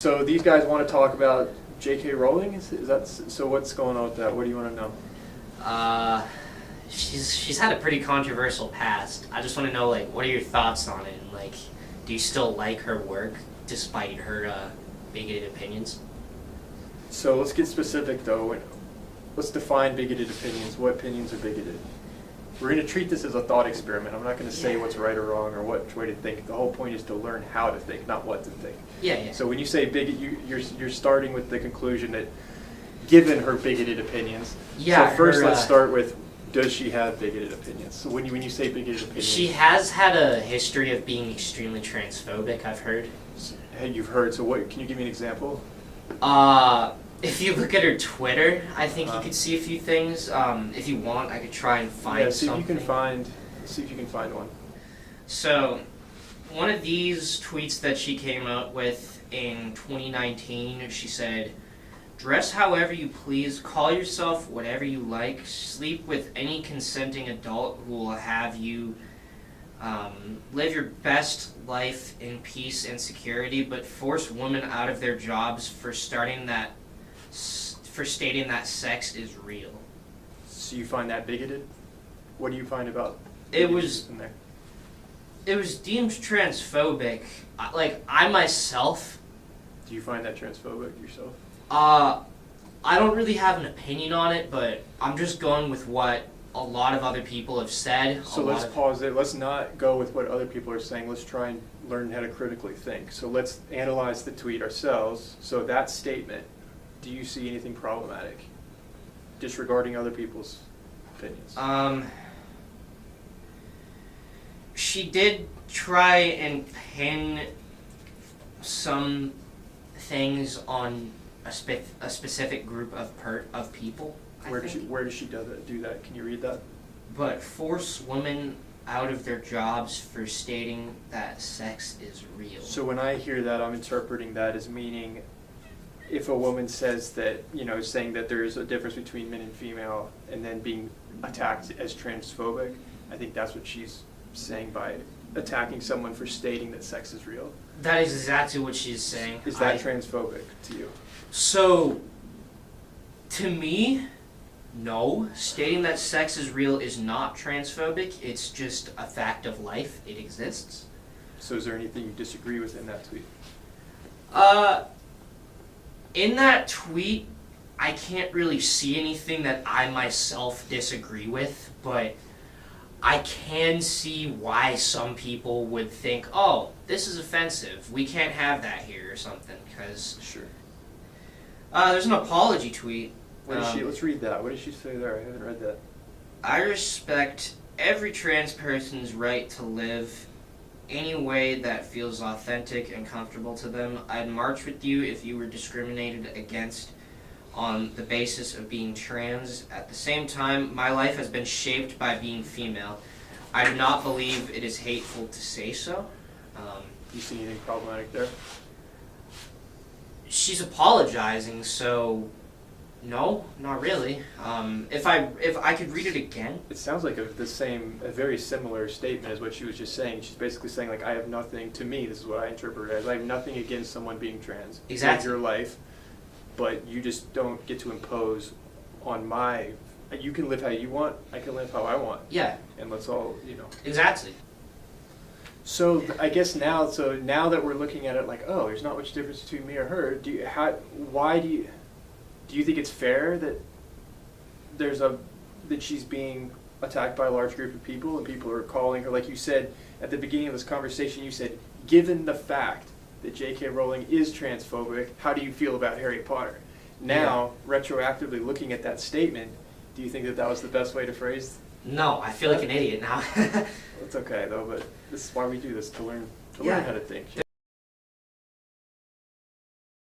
So these guys want to talk about J.K. Rowling? Is that so? What's going on with that? What do you want to know? She's had a pretty controversial past. I just want to know, like, what are your thoughts on it? And, like, do you still like her work despite her bigoted opinions? So let's get specific, though. Let's define bigoted opinions. What opinions are bigoted? We're going to treat this as a thought experiment. I'm not going to say what's right or wrong or what way to think. The whole point is to learn how to think, not what to think. Yeah. So when you say bigot, you're starting with the conclusion that, given her bigoted opinions. Yeah. So first, let's start with, does she have bigoted opinions? So when you say bigoted opinions, she has had a history of being extremely transphobic, I've heard. Hey, you've heard. So what? Can you give me an example? If you look at her Twitter, I think you could see a few things. If you want, I could try and find see something. If you can find one. So, one of these tweets that she came out with in 2019, she said, "Dress however you please, call yourself whatever you like, sleep with any consenting adult who will have you live your best life in peace and security, but force women out of their jobs for stating that sex is real." So you find that bigoted? What do you find about it was in there? It was deemed transphobic. I myself. Do you find that transphobic yourself? I don't really have an opinion on it, but I'm just going with what a lot of other people have said. So let's pause it. Let's not go with what other people are saying. Let's try and learn how to critically think. So let's analyze the tweet ourselves. So that statement, do you see anything problematic, disregarding other people's opinions? She did try and pin some things on a specific group of people. Where does she do that? Can you read that? But force women out of their jobs for stating that sex is real. So when I hear that, I'm interpreting that as meaning, if a woman says that, saying that there is a difference between men and female, and then being attacked as transphobic, I think that's what she's saying by attacking someone for stating that sex is real. That is exactly what she's saying. Is that transphobic to you? So, to me, no. Stating that sex is real is not transphobic. It's just a fact of life. It exists. So is there anything you disagree with in that tweet? In that tweet, I can't really see anything that I myself disagree with, but I can see why some people would think, oh, this is offensive. We can't have that here or something, because... Sure. There's an apology tweet. Let's read that. What did she say there? I haven't read that. "I respect every trans person's right to live any way that feels authentic and comfortable to them. I'd march with you if you were discriminated against on the basis of being trans. At the same time, my life has been shaped by being female. I do not believe it is hateful to say so." You see anything problematic there? She's apologizing, so no, not really. If I could read it again. It sounds like a very similar statement as what she was just saying. She's basically saying, like, I have nothing, to me, this is what I interpret it as, I have nothing against someone being trans. Exactly. Live your life, but you just don't get to impose on you can live how you want, I can live how I want. Yeah. And let's all, Exactly. So I guess now that we're looking at it like, oh, there's not much difference between me or her, do you think it's fair that that she's being attacked by a large group of people and people are calling her, like you said at the beginning of this conversation, you said, given the fact that J.K. Rowling is transphobic, how do you feel about Harry Potter? Now, retroactively looking at that statement, do you think that was the best way to phrase? No, I feel like an idiot now. It's okay though, but this is why we do this, to learn how to think.